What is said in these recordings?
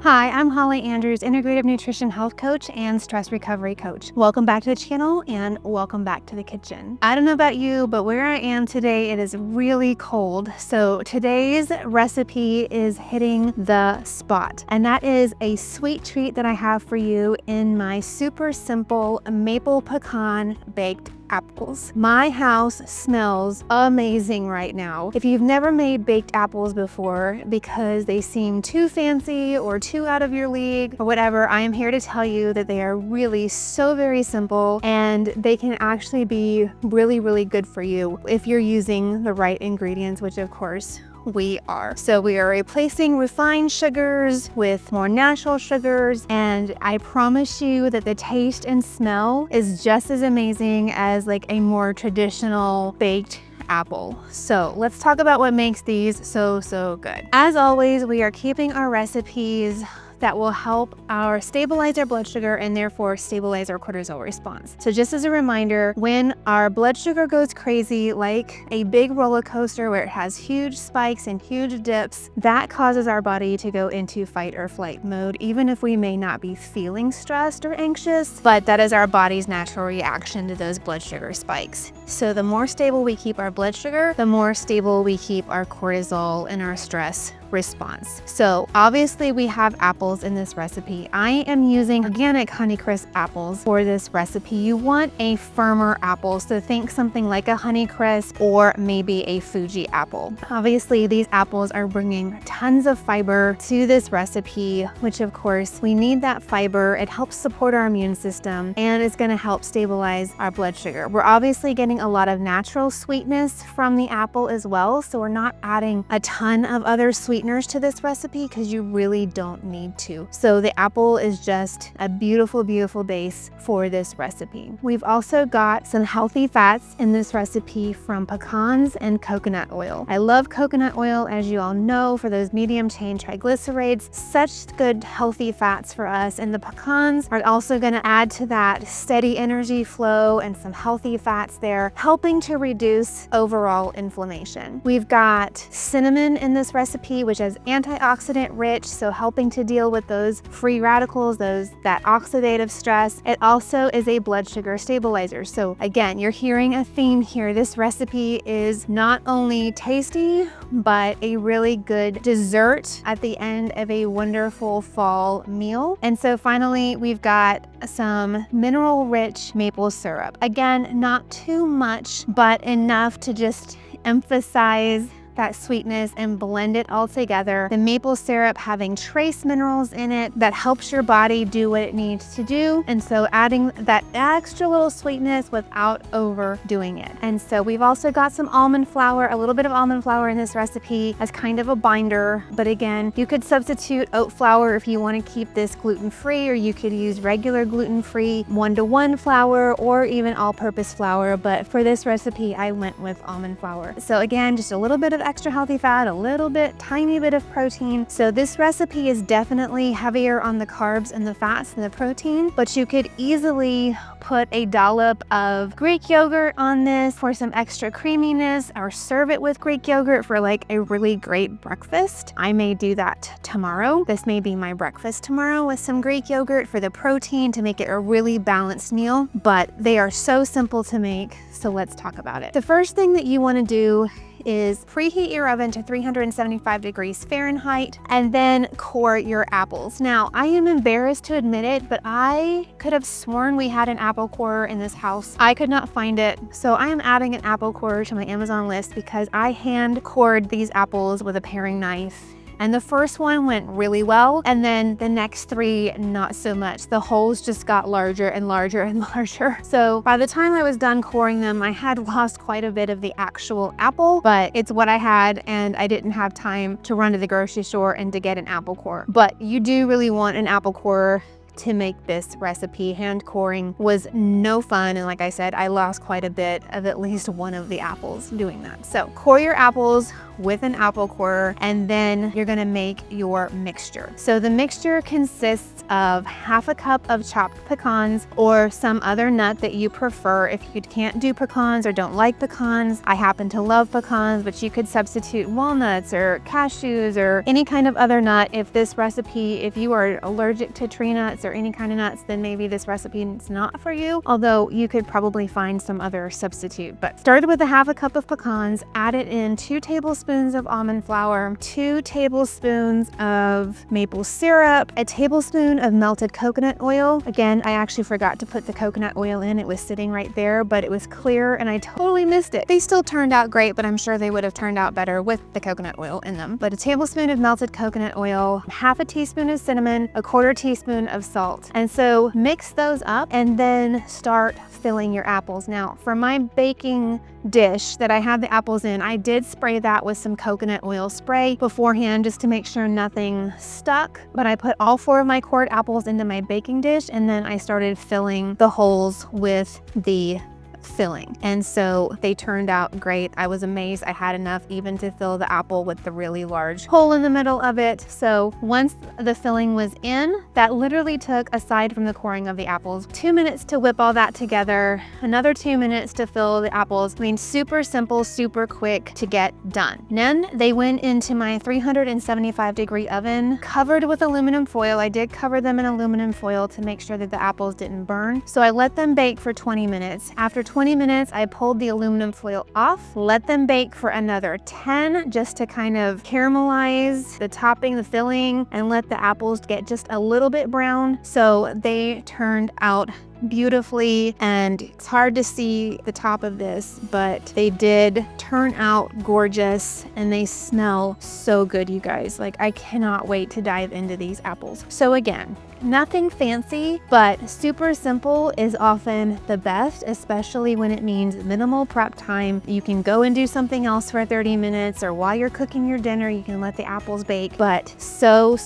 Hi, I'm Holly Andrews, Integrative Nutrition Health Coach and Stress Recovery Coach. Welcome back to the channel and welcome back to the kitchen. I don't know about you, but where I am today, it is really cold. So today's recipe is hitting the spot, and that is a sweet treat that I have for you in my super simple maple-pecan baked apples. My house smells amazing right now. If you've never made baked apples before because they seem too fancy or too out of your league or whatever, I am here to tell you that they are really so very simple and they can actually be really good for you if you're using the right ingredients, which of course we are. So we are replacing refined sugars with more natural sugars, and I promise you that the taste and smell is just as amazing as like a more traditional baked apple. So let's talk about what makes these so good. As always, we are keeping our recipes that will help stabilize our blood sugar and therefore stabilize our cortisol response. So just as a reminder, when our blood sugar goes crazy, like a big roller coaster where it has huge spikes and huge dips, that causes our body to go into fight or flight mode, even if we may not be feeling stressed or anxious, but that is our body's natural reaction to those blood sugar spikes. So the more stable we keep our blood sugar, the more stable we keep our cortisol and our stress response. So obviously we have apples in this recipe. I am using organic Honeycrisp apples for this recipe. You want a firmer apple, so think something like a Honeycrisp or maybe a Fuji apple. Obviously these apples are bringing tons of fiber to this recipe, which of course we need that fiber. It helps support our immune system and it's going to help stabilize our blood sugar. We're obviously getting a lot of natural sweetness from the apple as well, so we're not adding a ton of other sweeteners to this recipe because you really don't need to. So the apple is just a beautiful base for this recipe. We've also got some healthy fats in this recipe from pecans and coconut oil. I love coconut oil, as you all know, for those medium chain triglycerides. Such good healthy fats for us, and the pecans are also going to add to that steady energy flow and some healthy fats there, helping to reduce overall inflammation. We've got cinnamon in this recipe, which is antioxidant rich, so helping to deal with those free radicals, that oxidative stress. It also is a blood sugar stabilizer. So again, you're hearing a theme here. This recipe is not only tasty, but a really good dessert at the end of a wonderful fall meal. And so finally, we've got some mineral rich maple syrup. Again, not too much, but enough to just emphasize that sweetness and blend it all together. The maple syrup having trace minerals in it that helps your body do what it needs to do. And so adding that extra little sweetness without overdoing it. And so we've also got some almond flour, a little bit of almond flour in this recipe as kind of a binder. But again, you could substitute oat flour if you want to keep this gluten-free, or you could use regular gluten-free 1-to-1 flour or even all-purpose flour. But for this recipe, I went with almond flour. So again, just a little bit of extra healthy fat, a little bit, tiny bit of protein. So this recipe is definitely heavier on the carbs and the fats than the protein, but you could easily put a dollop of Greek yogurt on this for some extra creaminess, or serve it with Greek yogurt for like a really great breakfast. I may do that tomorrow. This may be my breakfast tomorrow with some Greek yogurt for the protein to make it a really balanced meal, but they are so simple to make. So let's talk about it. The first thing that you want to do is preheat your oven to 375 degrees Fahrenheit and then core your apples. Now, I am embarrassed to admit it, but I could have sworn we had an apple corer in this house. I could not find it, so I am adding an apple corer to my Amazon list because I hand cored these apples with a paring knife. And the first one went really well, and then the next three, not so much. The holes just got larger and larger and larger. So by the time I was done coring them, I had lost quite a bit of the actual apple, but it's what I had, and I didn't have time to run to the grocery store and to get an apple corer. But you do really want an apple corer to make this recipe. Hand coring was no fun, and like I said, I lost quite a bit of at least one of the apples doing that. So core your apples with an apple core, and then you're gonna make your mixture. So the mixture consists of half a cup of chopped pecans or some other nut that you prefer. If you can't do pecans or don't like pecans, I happen to love pecans, but you could substitute walnuts or cashews or any kind of other nut. If this recipe, if you are allergic to tree nuts or any kind of nuts, then maybe this recipe is not for you, although you could probably find some other substitute. But start with a half a cup of pecans, add it in 2 tablespoons of almond flour, 2 tablespoons of maple syrup, a tablespoon of melted coconut oil. Again, I actually forgot to put the coconut oil in. It was sitting right there, but it was clear and I totally missed it. They still turned out great, but I'm sure they would have turned out better with the coconut oil in them. But a tablespoon of melted coconut oil, half a teaspoon of cinnamon, a 1/4 teaspoon of salt. And so mix those up and then start filling your apples. Now, for my baking dish that I had the apples in, I did spray that with some coconut oil spray beforehand just to make sure nothing stuck. But I put all 4 of my cored apples into my baking dish, and then I started filling the holes with the filling. And so they turned out great. I was amazed I had enough even to fill the apple with the really large hole in the middle of it. So once the filling was in, that literally took, aside from the coring of the apples, 2 minutes to whip all that together, another 2 minutes to fill the apples. I mean, super simple, super quick to get done. Then they went into my 375-degree oven, covered with aluminum foil. I did cover them in aluminum foil to make sure that the apples didn't burn. So I let them bake for 20 minutes. After 20 minutes, I pulled the aluminum foil off, let them bake for another 10 just to kind of caramelize the topping, the filling, and let the apples get just a little bit brown. So they turned out beautifully, and it's hard to see the top of this, but they did turn out gorgeous and they smell so good, you guys. Like, I cannot wait to dive into these apples. So again, nothing fancy, but super simple is often the best, especially when it means minimal prep time. You can go and do something else for 30 minutes, or while you're cooking your dinner, you can let the apples bake, but so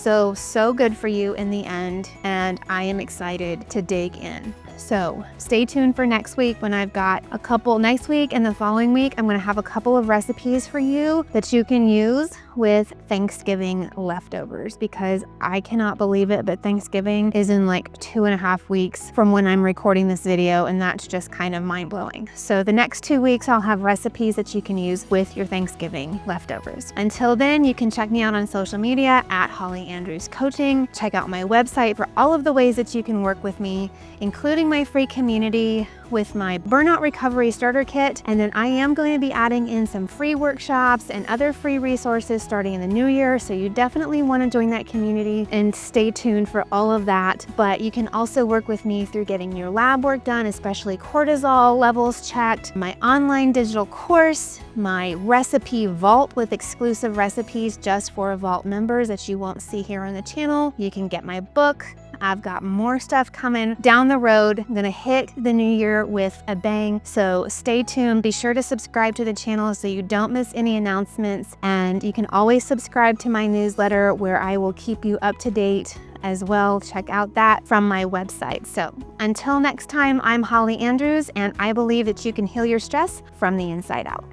good for you in the end. And I am excited to dig in. So stay tuned for next week when I've got a couple. Next week and the following week, I'm going to have a couple of recipes for you that you can use with Thanksgiving leftovers, because I cannot believe it, but Thanksgiving is in like 2.5 weeks from when I'm recording this video, and that's just kind of mind-blowing. So the next 2 weeks I'll have recipes that you can use with your Thanksgiving leftovers. Until then, you can check me out on social media at Holly Andrews Coaching. Check out my website for all of the ways that you can work with me, including my free community with my Burnout Recovery Starter Kit. And then I am going to be adding in some free workshops and other free resources starting in the new year. So you definitely want to join that community and stay tuned for all of that. But you can also work with me through getting your lab work done, especially cortisol levels checked, my online digital course, my recipe vault with exclusive recipes just for Vault members that you won't see here on the channel. You can get my book. I've got more stuff coming down the road. I'm gonna hit the new year with a bang, so stay tuned. Be sure to subscribe to the channel so you don't miss any announcements, and you can always subscribe to my newsletter where I will keep you up to date as well. Check out that from my website. So until next time, I'm Holly Andrews, and I believe that you can heal your stress from the inside out.